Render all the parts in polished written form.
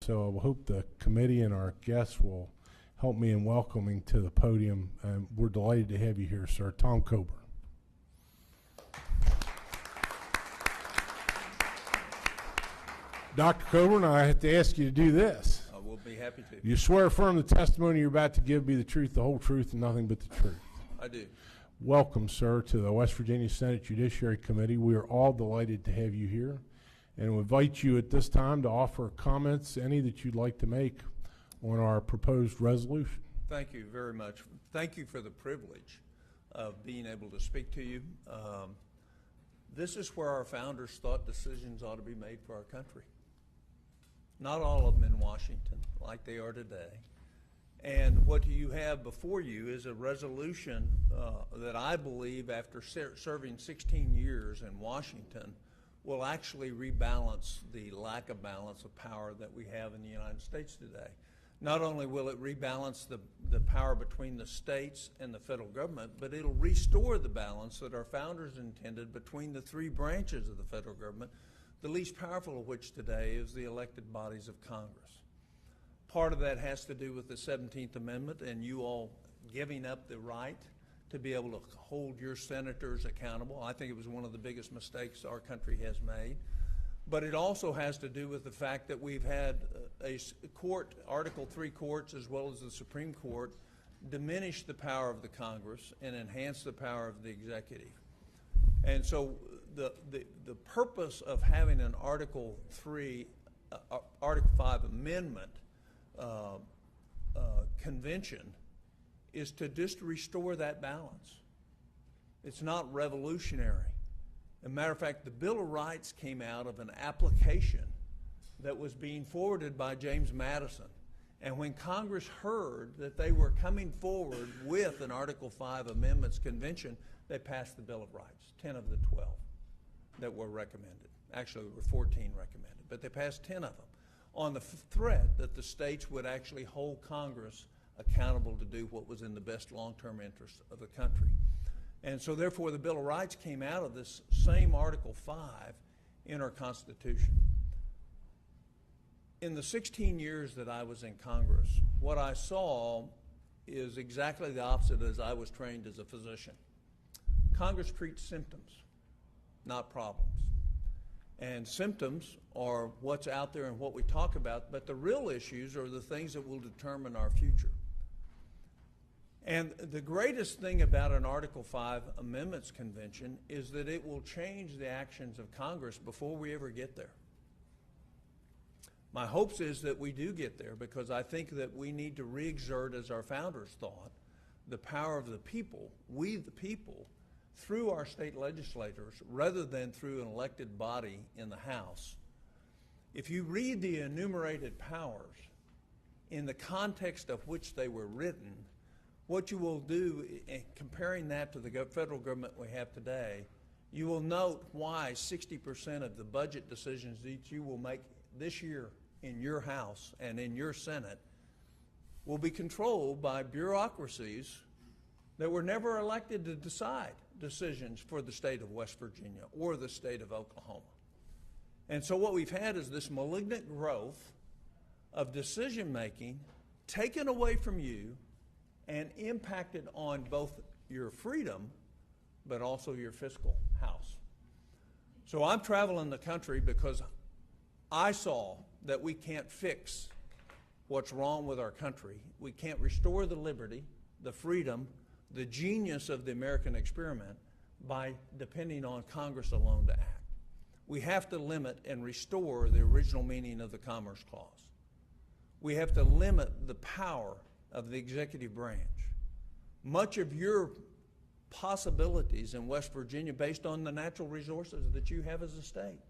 so I hope the committee and our guests will help me in welcoming to the podium. We're delighted to have you here, sir. Tom Coburn. Dr. Coburn, I have to ask you to do this. I will be happy to. You swear affirm the testimony you're about to give be the truth, the whole truth, and nothing but the truth. I do. Welcome, sir, to the West Virginia Senate Judiciary Committee. We are all delighted to have you here, and we invite you at this time to offer comments, any that you'd like to make on our proposed resolution. Thank you very much. Thank you for the privilege of being able to speak to you. This is where our founders thought decisions ought to be made for our country. Not all of them in Washington like they are today. And what you have before you is a resolution that I believe, after serving 16 years in Washington, will actually rebalance the lack of balance of power that we have in the United States today. Not only will it rebalance the power between the states and the federal government, but it'll restore the balance that our founders intended between the three branches of the federal government, the least powerful of which today is the elected bodies of Congress. Part of that has to do with the 17th Amendment and you all giving up the right to be able to hold your senators accountable. I think it was one of the biggest mistakes our country has made. But it also has to do with the fact that we've had a court, Article 3 courts, as well as the Supreme Court, diminish the power of the Congress and enhance the power of the executive. And so the purpose of having an Article 5 amendment convention is to just restore that balance. It's not revolutionary. As a matter of fact, the Bill of Rights came out of an application that was being forwarded by James Madison. And when Congress heard that they were coming forward with an Article 5 Amendments Convention, they passed the Bill of Rights, 10 of the 12 that were recommended. Actually, there were 14 recommended, but they passed 10 of them on the threat that the states would actually hold Congress accountable to do what was in the best long-term interest of the country. And so therefore the Bill of Rights came out of this same Article 5 in our Constitution. In the 16 years that I was in Congress, what I saw is exactly the opposite as I was trained as a physician. Congress treats symptoms, not problems. And symptoms are what's out there and what we talk about, but the real issues are the things that will determine our future. And the greatest thing about an Article 5 Amendments Convention is that it will change the actions of Congress before we ever get there. My hopes is that we do get there, because I think that we need to re-exert, as our founders thought, the power of the people, we the people, through our state legislators rather than through an elected body in the House. If you read the enumerated powers in the context of which they were written, what you will do, comparing that to the federal government we have today, you will note why 60% of the budget decisions that you will make this year in your House and in your Senate will be controlled by bureaucracies that were never elected to decide decisions for the state of West Virginia or the state of Oklahoma. And so what we've had is this malignant growth of decision-making taken away from you and impacted on both your freedom but also your fiscal house. So I'm traveling the country because I saw that we can't fix what's wrong with our country. We can't restore the liberty, the freedom, the genius of the American experiment by depending on Congress alone to act. We have to limit and restore the original meaning of the Commerce Clause. We have to limit the power of the executive branch. Much of your possibilities in West Virginia based on the natural resources that you have as a state.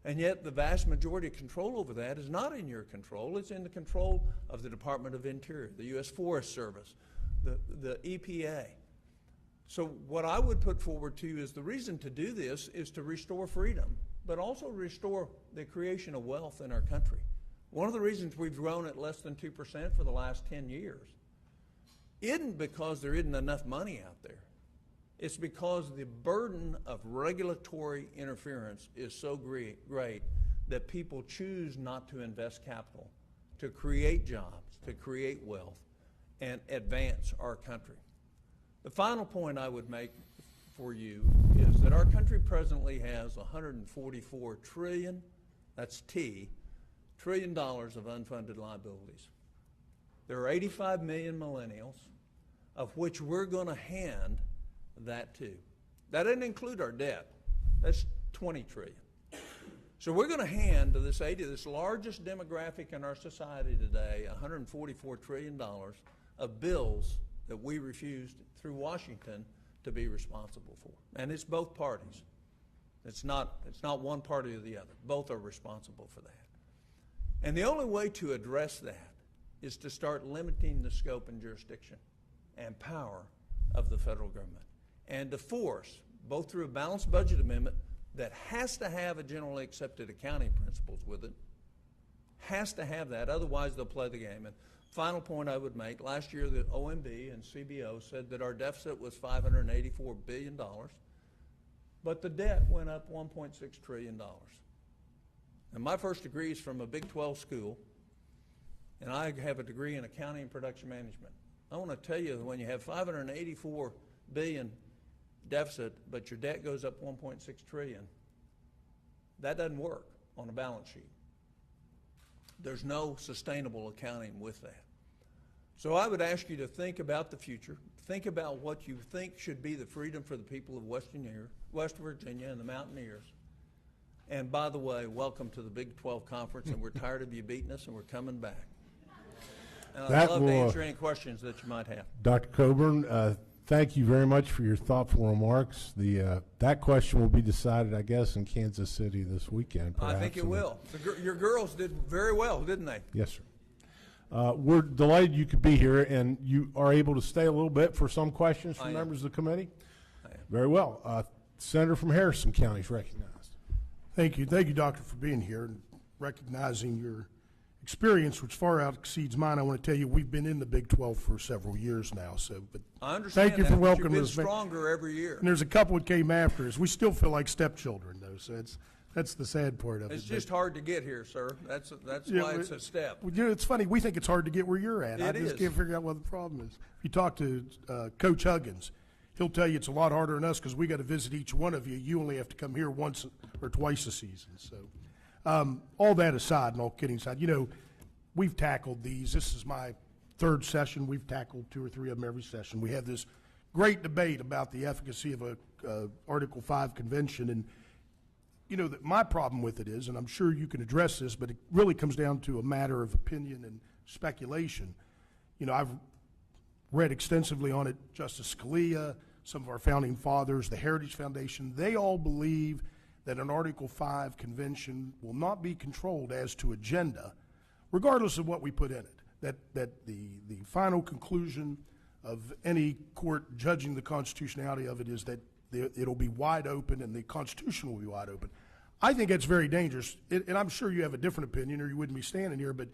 And yet the vast majority of control over that is not in your control. It's in the control of the Department of Interior, the U.S. Forest Service, the EPA. So what I would put forward to you is the reason to do this is to restore freedom, but also restore the creation of wealth in our country. One of the reasons we've grown at less than 2% for the last 10 years isn't because there isn't enough money out there. It's because the burden of regulatory interference is so great that people choose not to invest capital to create jobs, to create wealth, and advance our country. The final point I would make for you is that our country presently has 144 trillion, that's T, trillion dollars of unfunded liabilities. There are 85 million millennials, of which we're going to hand that to. That doesn't include our debt. That's 20 trillion. So we're going to hand to this largest demographic in our society today, $144 trillion of bills that we refused through Washington to be responsible for. And it's both parties. It's not one party or the other. Both are responsible for that. And the only way to address that is to start limiting the scope and jurisdiction and power of the federal government, and to force, both through a balanced budget amendment that has to have a generally accepted accounting principles with it, has to have that, otherwise they'll play the game. And final point I would make, last year the OMB and CBO said that our deficit was $584 billion, but the debt went up $1.6 trillion. And my first degree is from a Big 12 school, and I have a degree in accounting and production management. I want to tell you that when you have $584 billion deficit, but your debt goes up $1.6 trillion, that doesn't work on a balance sheet. There's no sustainable accounting with that. So I would ask you to think about the future. Think about what you think should be the freedom for the people of West Virginia and the Mountaineers. And by the way, welcome to the Big 12 Conference, and we're tired of you beating us, and we're coming back. And I'd love to answer any questions that you might have. Dr. Coburn, thank you very much for your thoughtful remarks. That question will be decided, I guess, in Kansas City this weekend. I think it will. Your girls did very well, didn't they? Yes, sir. We're delighted you could be here, and you are able to stay a little bit for some questions from members of the committee. I am. Very well. Senator from Harrison County is recognized. Thank you, Doctor, for being here and recognizing your experience, which far out exceeds mine. I want to tell you, we've been in the Big 12 for several years now. So, but I understand. Thank you for welcoming you've us. been stronger every year. And there's a couple that came after us. We still feel like stepchildren, though. So that's the sad part of it. It's just hard to get here, sir. That's Yeah, why it's a step. Well, you know, it's funny. We think it's hard to get where you're at. I just can't figure out what the problem is. If you talk to Coach Huggins, he'll tell you it's a lot harder than us because we got to visit each one of you. You only have to come here once or twice a season. So, all that aside, and all kidding aside, you know, we've tackled these. This is my third session. We've tackled 2 or 3 of them every session. We have this great debate about the efficacy of a Article 5 convention, and you know that my problem with it is, and I'm sure you can address this, but it really comes down to a matter of opinion and speculation. You know, I've read extensively on it. Justice Scalia, some of our founding fathers, the Heritage Foundation, they all believe that an Article 5 convention will not be controlled as to agenda, regardless of what we put in it. That the final conclusion of any court judging the constitutionality of it is that it'll be wide open and the Constitution will be wide open. I think that's very dangerous, and I'm sure you have a different opinion or you wouldn't be standing here, but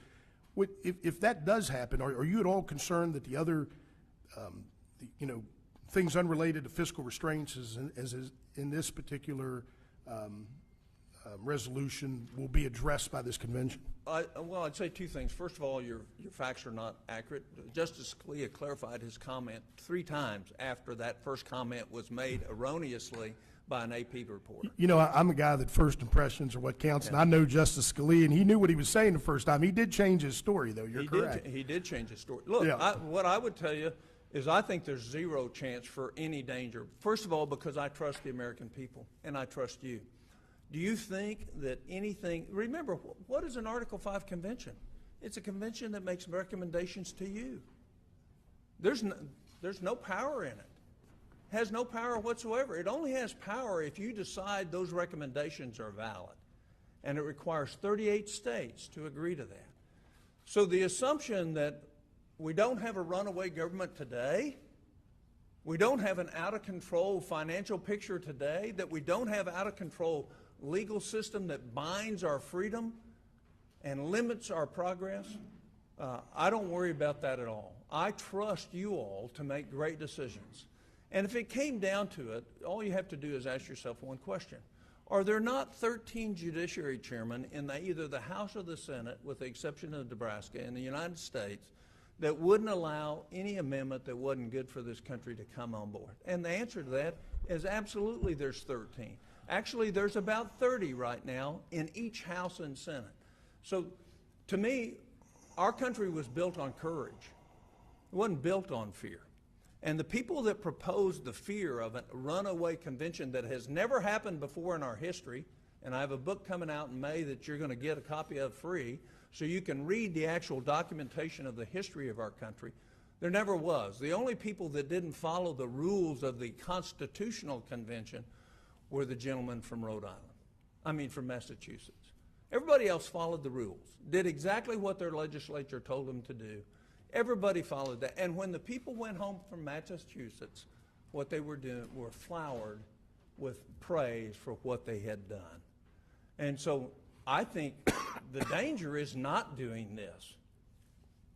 if that does happen, are you at all concerned that the other, things unrelated to fiscal restraints as in this particular resolution will be addressed by this convention? Well, I'd say 2 things. First of all, your facts are not accurate. Justice Scalia clarified his comment 3 times after that first comment was made erroneously by an AP reporter. You know, I'm a guy that first impressions are what counts, and I know Justice Scalia, and he knew what he was saying the first time. He did change his story, though. You're correct. He did change his story. Look, Yeah. What I would tell you is I think there's 0 chance for any danger. First of all, because I trust the American people, and I trust you. Do you think that anything, remember, what is an Article 5 convention? It's a convention that makes recommendations to you. There's no power in it. Has no power whatsoever. It only has power if you decide those recommendations are valid. And it requires 38 states to agree to that. So the assumption that we don't have a runaway government today, we don't have an out-of-control financial picture today, that we don't have out-of-control legal system that binds our freedom and limits our progress, I don't worry about that at all. I trust you all to make great decisions. And if it came down to it, all you have to do is ask yourself one question. Are there not 13 judiciary chairmen in either the House or the Senate, with the exception of Nebraska, in the United States, that wouldn't allow any amendment that wasn't good for this country to come on board? And the answer to that is absolutely there's 13. Actually, there's about 30 right now in each House and Senate. So to me, our country was built on courage. It wasn't built on fear. And the people that proposed the fear of a runaway convention that has never happened before in our history, and I have a book coming out in May that you're going to get a copy of free, so you can read the actual documentation of the history of our country. There never was. The only people that didn't follow the rules of the Constitutional Convention were the gentlemen from from Massachusetts. Everybody else followed the rules, did exactly what their legislature told them to do. Everybody followed that. And when the people went home from Massachusetts, what they were doing were flowered with praise for what they had done. And so I think the danger is not doing this,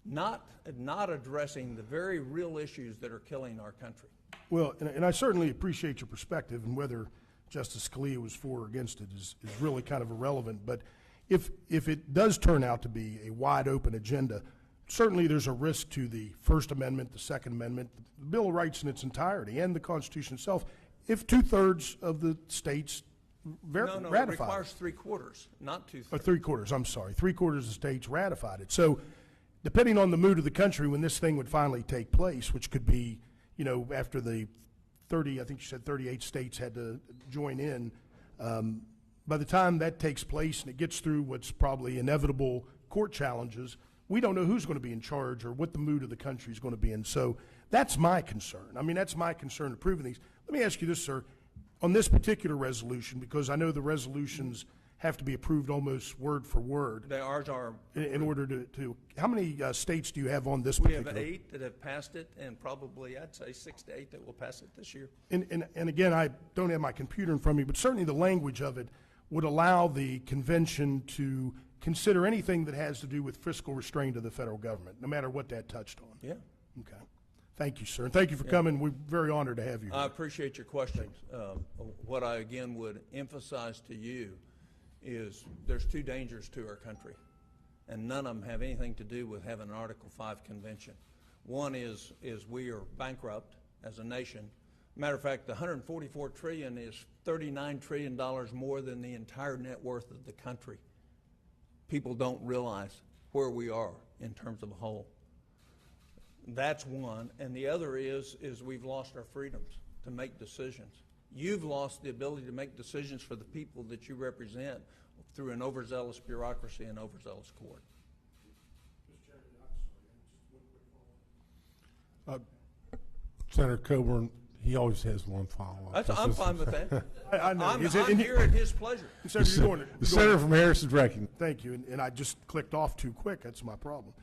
not addressing the very real issues that are killing our country. Well, and I certainly appreciate your perspective, and whether Justice Scalia was for or against it is really kind of irrelevant. But if it does turn out to be a wide open agenda, certainly there's a risk to the First Amendment, the Second Amendment, the Bill of Rights in its entirety, and the Constitution itself, if 2/3 of the states ratify it requires 3/4, not 2/3. Or 3/4, I'm sorry. 3/4 of the states ratified it. So depending on the mood of the country when this thing would finally take place, which could be, after the 30, I think you said 38 states had to join in, by the time that takes place and it gets through what's probably inevitable court challenges, we don't know who's going to be in charge or what the mood of the country is going to be in. So that's my concern. That's my concern approving these. Let me ask you this, sir. On this particular resolution, because I know the resolutions have to be approved almost word for word. Ours are. In order to how many states do you have on this We particular? have 8 that have passed it, and probably, I'd say 6 to 8 that will pass it this year. And again, I don't have my computer in front of me, but certainly the language of it would allow the convention to consider anything that has to do with fiscal restraint of the federal government, no matter what that touched on. Yeah. Okay. Thank you, sir. And thank you for coming. We're very honored to have you here. I appreciate your questions. What I, again, would emphasize to you is there's 2 dangers to our country, and none of them have anything to do with having an Article 5 convention. One is we are bankrupt as a nation. Matter of fact, the $144 trillion is $39 trillion more than the entire net worth of the country. People don't realize where we are in terms of a whole. That's one. And the other is we've lost our freedoms to make decisions. You've lost the ability to make decisions for the people that you represent through an overzealous bureaucracy and overzealous court. Senator Coburn, he always has one follow-up. I'm fine with that. I know. I'm here at his pleasure. Senator, The senator from Harris is recognized. Thank you. And I just clicked off too quick. That's my problem.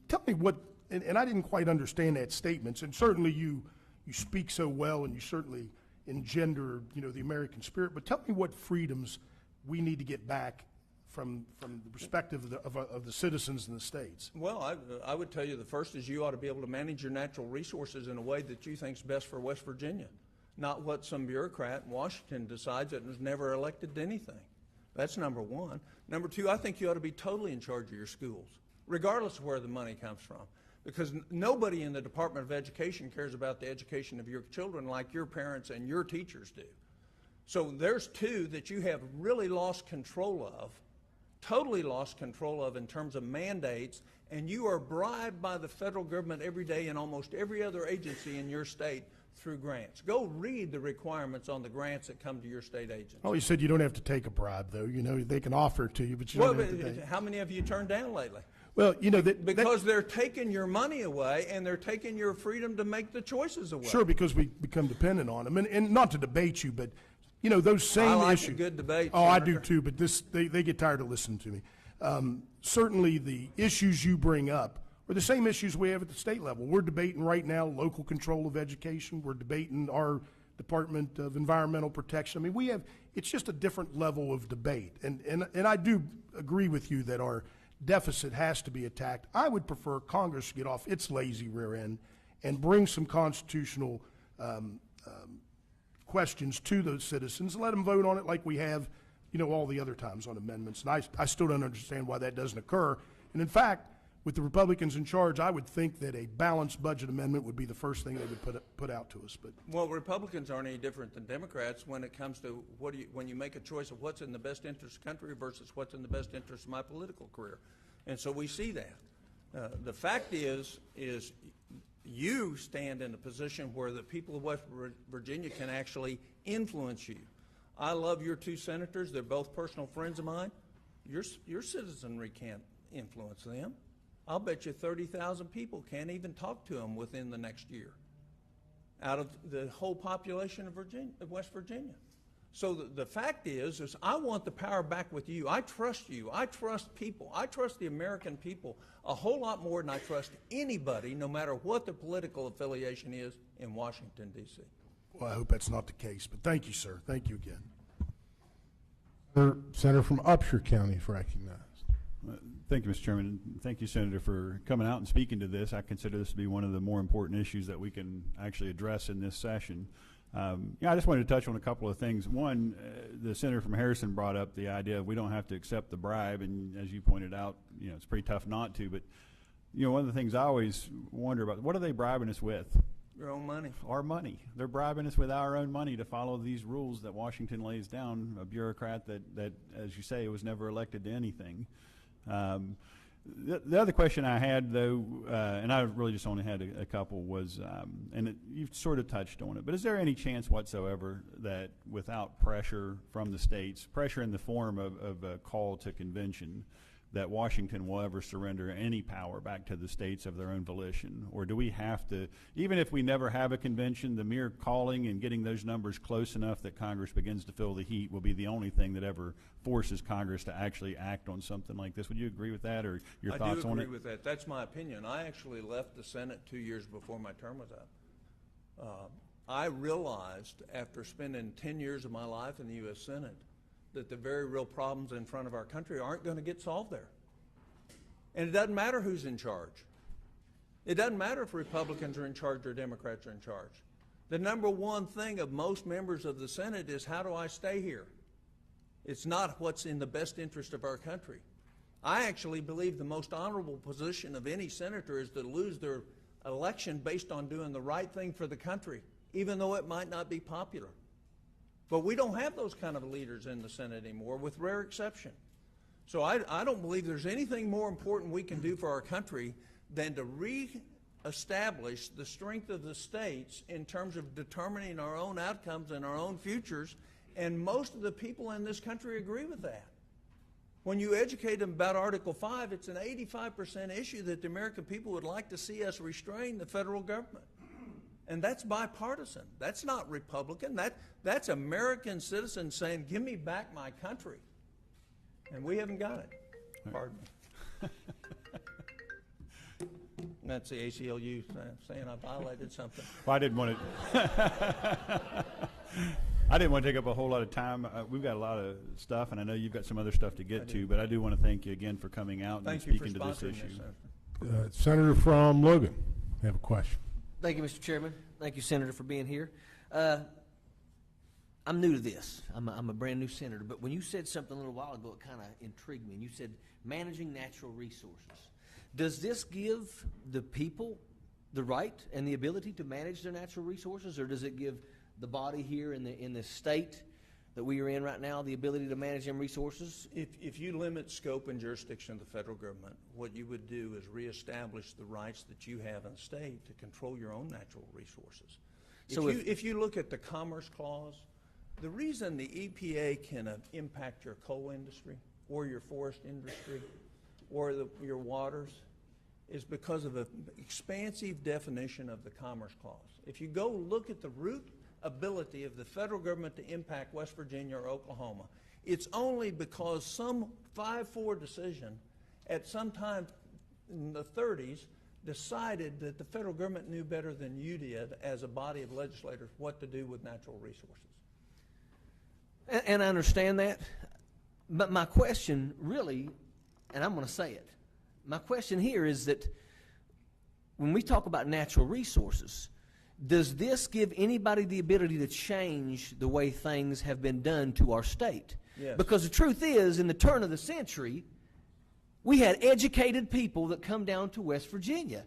Tell me what, and I didn't quite understand that statement. And certainly you speak so well, and you certainly engender, the American spirit. But tell me what freedoms we need to get back from the perspective of the citizens in the states. Well, I would tell you the first is you ought to be able to manage your natural resources in a way that you think is best for West Virginia, not what some bureaucrat in Washington decides that was never elected to anything. That's number one. Number two, I think you ought to be totally in charge of your schools, regardless of where the money comes from, because nobody in the Department of Education cares about the education of your children like your parents and your teachers do. So there's 2 that you have really lost control of, totally lost control of in terms of mandates, and you are bribed by the federal government every day and almost every other agency in your state through grants. Go read the requirements on the grants that come to your state agency. Oh, you said you don't have to take a bribe, though. They can offer it to you, but you don't have to take it. How many have you turned down lately? Well, because they're taking your money away and they're taking your freedom to make the choices away. Sure, because we become dependent on them. And not to debate you, but those same I like issues. a good debate. Oh, Senator. I do too, but they get tired of listening to me. Certainly the issues you bring up are the same issues we have at the state level. We're debating right now local control of education. We're debating our Department of Environmental Protection. It's just a different level of debate. And I do agree with you that our deficit has to be attacked. I would prefer Congress get off its lazy rear end and bring some constitutional questions to those citizens and let them vote on it like we have, all the other times on amendments. And I still don't understand why that doesn't occur. And in fact, with the Republicans in charge, I would think that a balanced budget amendment would be the first thing they would put out to us. But well, Republicans aren't any different than Democrats when it comes to when you make a choice of what's in the best interest of the country versus what's in the best interest of my political career. And so we see that. The fact is you stand in a position where the people of West Virginia can actually influence you. I love your two senators. They're both personal friends of mine. Your citizenry can't influence them. I'll bet you 30,000 people can't even talk to them within the next year out of the whole population of West Virginia. So the fact is I want the power back with you. I trust you. I trust people. I trust the American people a whole lot more than I trust anybody, no matter what their political affiliation is in Washington, D.C. Well, I hope that's not the case. But thank you, sir. Thank you again. Senator from Upshur County is recognized. Thank you, Mr. Chairman. Thank you, Senator, for coming out and speaking to this. I consider this to be one of the more important issues that we can actually address in this session. I just wanted to touch on a couple of things. One, the senator from Harrison brought up the idea of we don't have to accept the bribe, and as you pointed out, it's pretty tough not to. But one of the things I always wonder about, what are they bribing us with? Your own money. Our money. They're bribing us with our own money to follow these rules that Washington lays down. A bureaucrat that, as you say, was never elected to anything. The other question I had, though, and I really just only had a couple, was, you've sort of touched on it, but is there any chance whatsoever that without pressure from the states, pressure in the form of a call to convention, that Washington will ever surrender any power back to the states of their own volition? Or do we have to, even if we never have a convention, the mere calling and getting those numbers close enough that Congress begins to feel the heat will be the only thing that ever forces Congress to actually act on something like this? Would you agree with that, or your thoughts on it? I do agree with that. That's my opinion. I actually left the Senate 2 years before my term was up. I realized after spending 10 years of my life in the U.S. Senate that the very real problems in front of our country aren't going to get solved there. And it doesn't matter who's in charge. It doesn't matter if Republicans are in charge or Democrats are in charge. The number one thing of most members of the Senate is, how do I stay here? It's not what's in the best interest of our country. I actually believe the most honorable position of any senator is to lose their election based on doing the right thing for the country, even though it might not be popular. But we don't have those kind of leaders in the Senate anymore, with rare exception. So I don't believe there's anything more important we can do for our country than to re-establish the strength of the states in terms of determining our own outcomes and our own futures, and most of the people in this country agree with that. When you educate them about Article 5, it's an 85% issue that the American people would like to see us restrain the federal government. And that's bipartisan. That's not Republican. That's American citizens saying, give me back my country. And we haven't got it. Pardon me. That's the ACLU saying I violated something. Well, I didn't want to take up a whole lot of time. We've got a lot of stuff, and I know you've got some other stuff to get to, but I do want to thank you again for coming out and speaking to this issue. Senator from Logan, you have a question. Thank you, Mr. Chairman. Thank you, Senator, for being here. I'm new to this. I'm a brand new senator, but when you said something a little while ago, it kind of intrigued me. And you said managing natural resources. Does this give the people the right and the ability to manage their natural resources, or does it give the body here in the state that we are in right now the ability to manage them resources? If you limit scope and jurisdiction of the federal government, what you would do is reestablish the rights that you have in the state to control your own natural resources. So if you look at the Commerce Clause, the reason the EPA can impact your coal industry or your forest industry or your waters is because of an expansive definition of the Commerce Clause. If you go look at the root ability of the federal government to impact West Virginia or Oklahoma, it's only because some 5-4 decision at some time in the 30s decided that the federal government knew better than you did as a body of legislators what to do with natural resources. And I understand that, but my question really, and I'm going to say it, my question here is that when we talk about natural resources, Does this give anybody the ability to change the way things have been done to our state? Yes. Because the truth is, in the turn of the century, we had educated people that come down to West Virginia,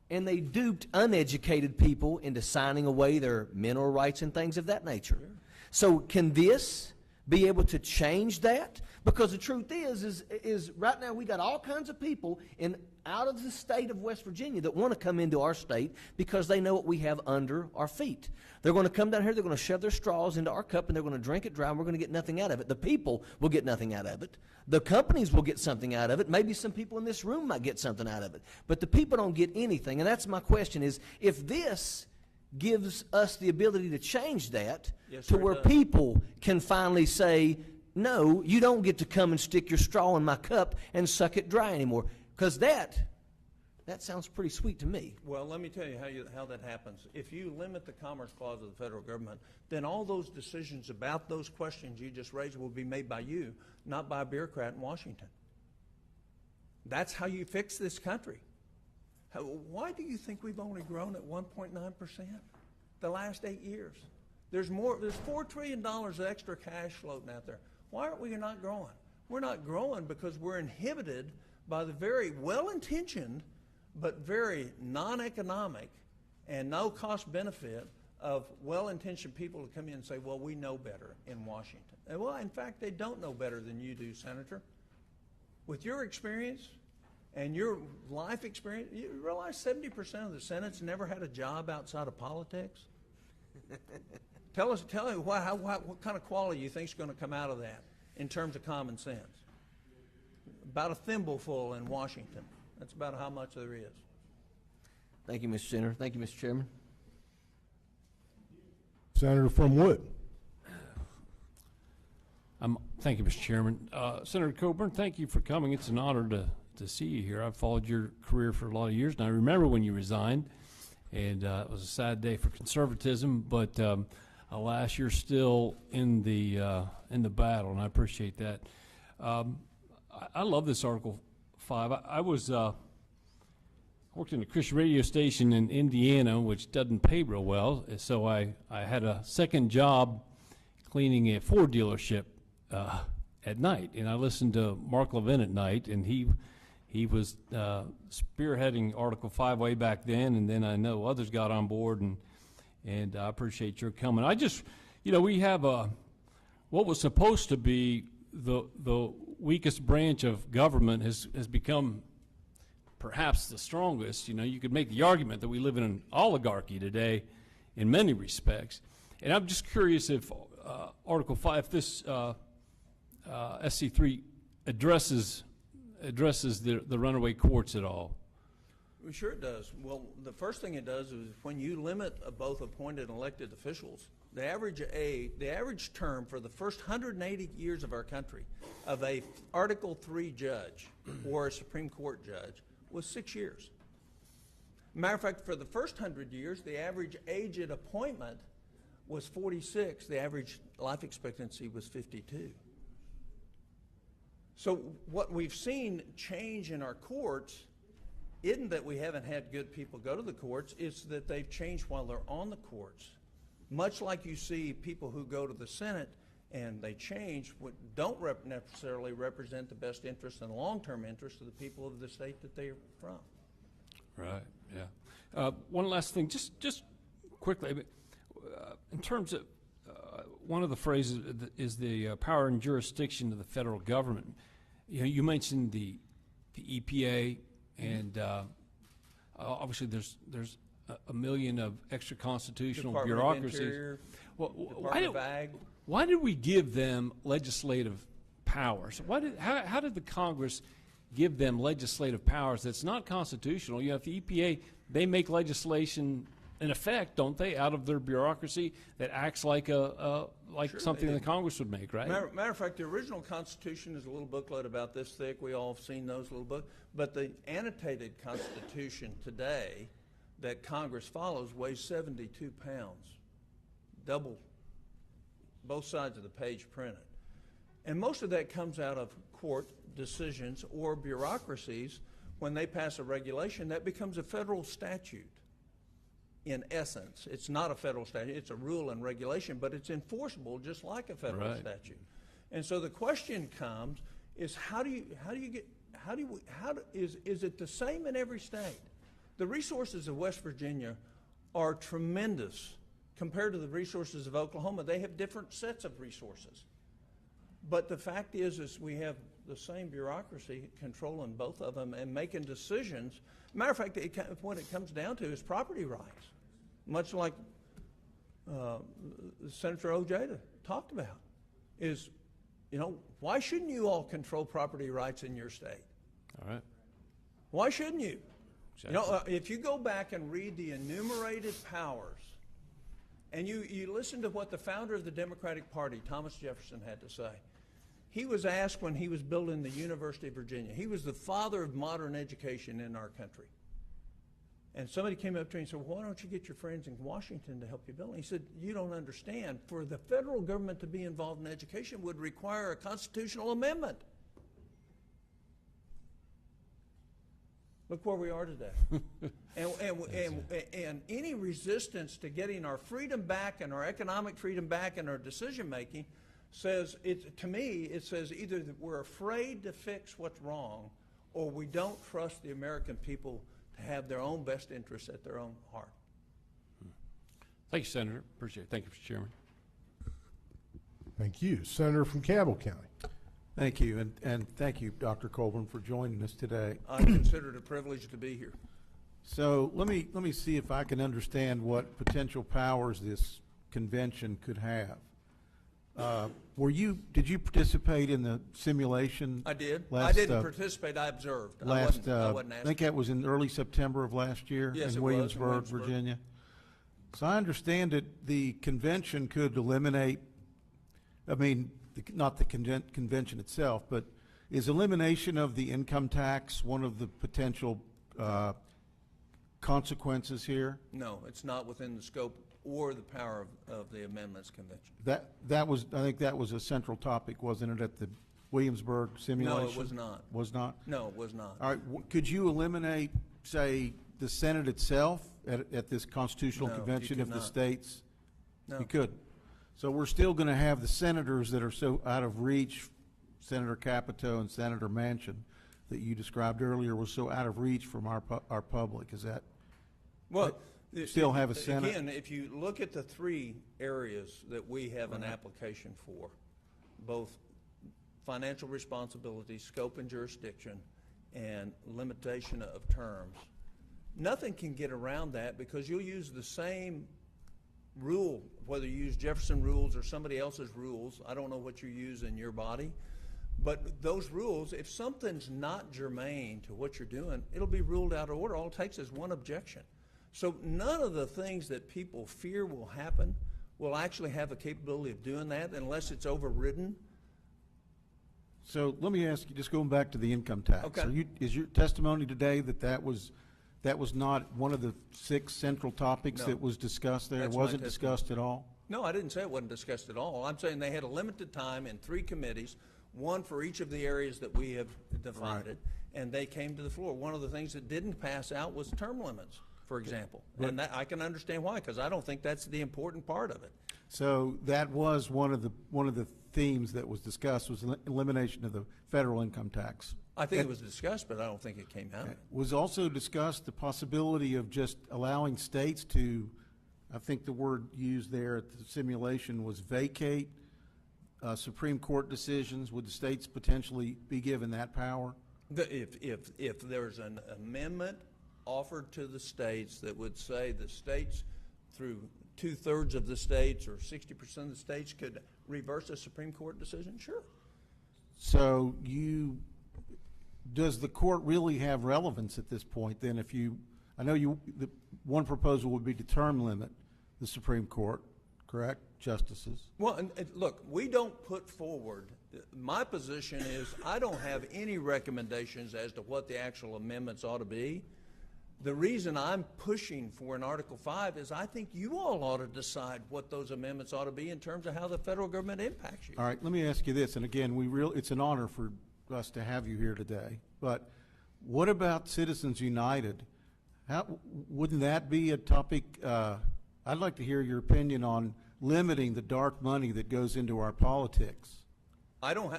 and they duped uneducated people into signing away their mineral rights and things of that nature. Sure. So can this be able to change that? Because the truth is right now we got all kinds of people out of the state of West Virginia that want to come into our state because they know what we have under our feet. They're going to come down here, they're going to shove their straws into our cup, and they're going to drink it dry, and we're going to get nothing out of it. The people will get nothing out of it. The companies will get something out of it. Maybe some people in this room might get something out of it. But the people don't get anything. And that's my question is, if this gives us the ability to change that to where people can finally say, no, you don't get to come and stick your straw in my cup and suck it dry anymore. Because that sounds pretty sweet to me. Well, let me tell you how that happens. If you limit the Commerce Clause of the federal government, then all those decisions about those questions you just raised will be made by you, not by a bureaucrat in Washington. That's how you fix this country. Why do you think we've only grown at 1.9% the last 8 years? There's $4 trillion of extra cash floating out there. Why aren't we not growing? We're not growing because we're inhibited by the very well-intentioned but very non-economic and no cost benefit of well-intentioned people to come in and say, well, we know better in Washington. And well, in fact, they don't know better than you do, Senator. With your experience and your life experience, you realize 70% of the Senate's never had a job outside of politics? Tell me what kind of quality you think is going to come out of that in terms of common sense. About a thimbleful in Washington. That's about how much there is. Thank you, Mr. Senator. Thank you, Mr. Chairman. Senator from Wood. Thank you, Mr. Chairman. Senator Coburn, thank you for coming. It's an honor to see you here. I've followed your career for a lot of years, and I remember when you resigned, and it was a sad day for conservatism, but alas, you're still in the battle, and I appreciate that. I love this Article 5. I worked in a Christian radio station in Indiana, which doesn't pay real well, so I had a second job cleaning a Ford dealership at night, and I listened to Mark Levin at night, and he was spearheading Article 5 way back then, and then I know others got on board, and I appreciate your coming. I just, we have what was supposed to be the weakest branch of government has become perhaps the strongest. You could make the argument that we live in an oligarchy today in many respects. And I'm just curious if Article 5, this SC3 addresses the runaway courts at all. Well, sure it does. Well, the first thing it does is when you limit both appointed and elected officials, the average term for the first 180 years of our country of a Article 3 judge or a Supreme Court judge was 6 years. Matter of fact, for the first 100 years, the average age at appointment was 46. The average life expectancy was 52. So what we've seen change in our courts isn't that we haven't had good people go to the courts, it's that they've changed while they're on the courts. Much like you see people who go to the Senate and they change, what don't necessarily represent the best interest and long-term interest of the people of the state that they're from. Right, yeah. One last thing, just quickly, in terms of one of the phrases is the power and jurisdiction of the federal government. You mentioned the EPA, and obviously there's a million of extra constitutional Department bureaucracies. Of Interior, Well, Department of Ag. Why did we give them legislative powers? How did the Congress give them legislative powers that's not constitutional? If the EPA, they make legislation in effect, don't they, out of their bureaucracy that acts like Sure, something the Congress would make, right? Matter of fact, the original Constitution is a little booklet about this thick. We all have seen those little books. But the annotated Constitution today that Congress follows weighs 72 pounds, double, both sides of the page printed. And most of that comes out of court decisions or bureaucracies. When they pass a regulation, that becomes a federal statute. in essence. It's not a federal statute. It's a rule and regulation, but it's enforceable just like a federal Right. statute. And so the question comes is is it the same in every state? The resources of West Virginia are tremendous compared to the resources of Oklahoma. They have different sets of resources. But the fact is we have the same bureaucracy controlling both of them and making decisions. Matter of fact, what it comes down to is property rights, much like Senator Ojeda talked about. Is, why shouldn't you all control property rights in your state? All right. Why shouldn't you? Exactly. If you go back and read the enumerated powers, and you listen to what the founder of the Democratic Party, Thomas Jefferson, had to say. He was asked when he was building the University of Virginia. He was the father of modern education in our country. And somebody came up to him and said, well, why don't you get your friends in Washington to help you build it? He said, you don't understand. For the federal government to be involved in education would require a constitutional amendment. Look where we are today. and any resistance to getting our freedom back and our economic freedom back and our decision making says, to me, it says either that we're afraid to fix what's wrong or we don't trust the American people to have their own best interests at their own heart. Thank you, Senator. Appreciate it. Thank you, Mr. Chairman. Thank you. Senator from Cabell County. Thank you, and thank you, Dr. Coburn, for joining us today. I consider it a privilege to be here. So let me see if I can understand what potential powers this convention could have. Did you participate in the simulation? I did. I I didn't participate. I observed. I wasn't I think that was in early September of last year Yes, in it was, in Williamsburg, Williamsburg. Virginia. So I understand that the convention could eliminate, not the convention itself, but is elimination of the income tax one of the potential consequences here? No, it's not within the scope or the power of the Amendments Convention. I think that was a central topic, wasn't it, at the Williamsburg simulation? No, it was not. Was not? No, it was not. All right, could you eliminate, say, the Senate itself at this constitutional No, you convention could if the not. states? No. You could. So we're still going to have the senators that are so out of reach, Senator Capito and Senator Manchin, that you described earlier, was so out of reach from our public. Is that? Well, Still have a Senate? Again, if you look at the three areas that we have an application for, both financial responsibility, scope and jurisdiction, and limitation of terms, nothing can get around that because you'll use the same rule, whether you use Jefferson rules or somebody else's rules. I don't know what you use in your body, but those rules, if something's not germane to what you're doing, it'll be ruled out of order. All it takes is one objection. So none of the things that people fear will happen will actually have the capability of doing that unless it's overridden. So let me ask you, just going back to the income tax. Okay. So is your testimony today that was not one of the 6 central topics No. that was discussed there? That's It my wasn't testimony. discussed at all? No, I didn't say it wasn't discussed at all. I'm saying they had a limited time in 3 committees, one for each of the areas that we have divided, and they came to the floor. One of the things that didn't pass out was term limits, for example. And that, I can understand why, because I don't think that's the important part of it. So that was one of the themes that was discussed, was elimination of the federal income tax. I think it was discussed, but I don't think it came out. Was also discussed the possibility of just allowing states to, I think the word used there at the simulation was vacate Supreme Court decisions. Would the states potentially be given that power? If there's an amendment offered to the states that would say the states, through 2/3 of the states or 60% of the states, could reverse a Supreme Court decision, sure. So does the court really have relevance at this point then? I know the one proposal would be to term limit the Supreme Court, correct, justices? Well, and look, we don't put forward, my position is I don't have any recommendations as to what the actual amendments ought to be. The reason I'm pushing for an Article 5 is I think you all ought to decide what those amendments ought to be in terms of how the federal government impacts you. All right, let me ask you this, and again, it's an honor for us to have you here today, but what about Citizens United Wouldn't that be a topic? I'd like to hear your opinion on limiting the dark money that goes into our politics. I don't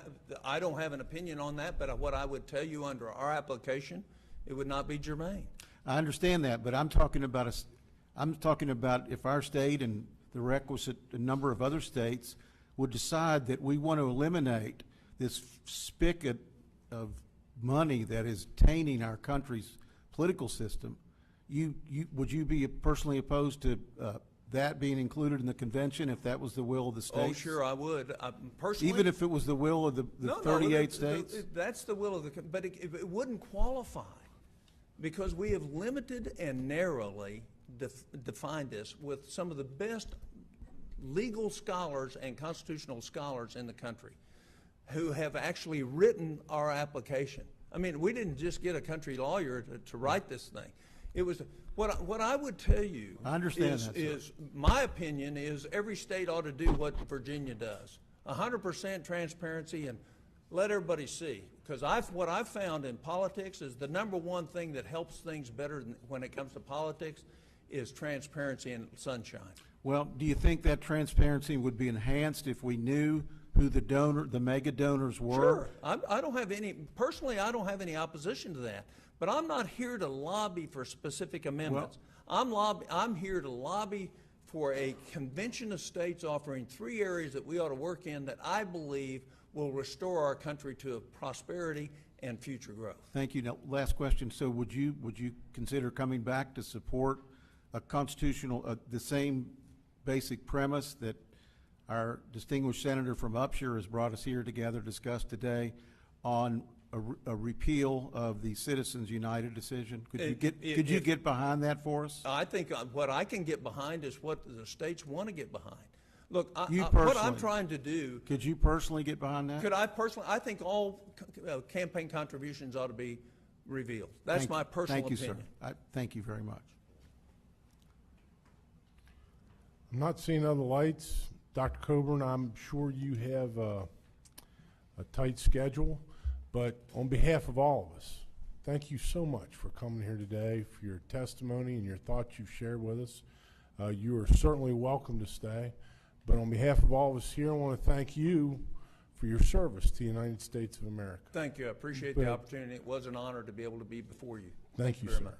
have an opinion on that, but what I would tell you under our application, it would not be germane. I understand that, but I'm talking about if our state and the requisite number of other states would decide that we want to eliminate this spigot of money that is tainting our country's political system. Would you be personally opposed to that being included in the convention if that was the will of the states? Oh, sure, I would. Personally, even if it was the will of the 38 states? That's the will of the, but it wouldn't qualify because we have limited and narrowly defined this with some of the best legal scholars and constitutional scholars in the country who have actually written our application. I mean, we didn't just get a country lawyer to write this thing. It was what I would tell you. I understand is my opinion is every state ought to do what Virginia does, 100% transparency and let everybody see. Because what I've found in politics is the number one thing that helps things better when it comes to politics is transparency and sunshine. Well, do you think that transparency would be enhanced if we knew who the mega donors were? Sure. I don't have any, personally, I don't have any opposition to that. But I'm not here to lobby for specific amendments. Well, I'm here to lobby for a convention of states offering 3 areas that we ought to work in that I believe will restore our country to prosperity and future growth. Thank you. Now, last question. So would you consider coming back to support a constitutional, the same basic premise that our distinguished senator from Upshur has brought us here together to discuss today on a repeal of the Citizens United decision? Could you get behind that for us? I think what I can get behind is what the states want to get behind. Look, what I'm trying to do. Could you personally get behind that? Could I personally? I think all campaign contributions ought to be revealed. That's my personal opinion. Thank you, sir. Thank you very much. I'm not seeing other lights. Dr. Coburn, I'm sure you have a tight schedule, but on behalf of all of us, thank you so much for coming here today, for your testimony and your thoughts you've shared with us. You are certainly welcome to stay, but on behalf of all of us here, I want to thank you for your service to the United States of America. Thank you. I appreciate the opportunity. It was an honor to be able to be before you. Thank you, very sir. much.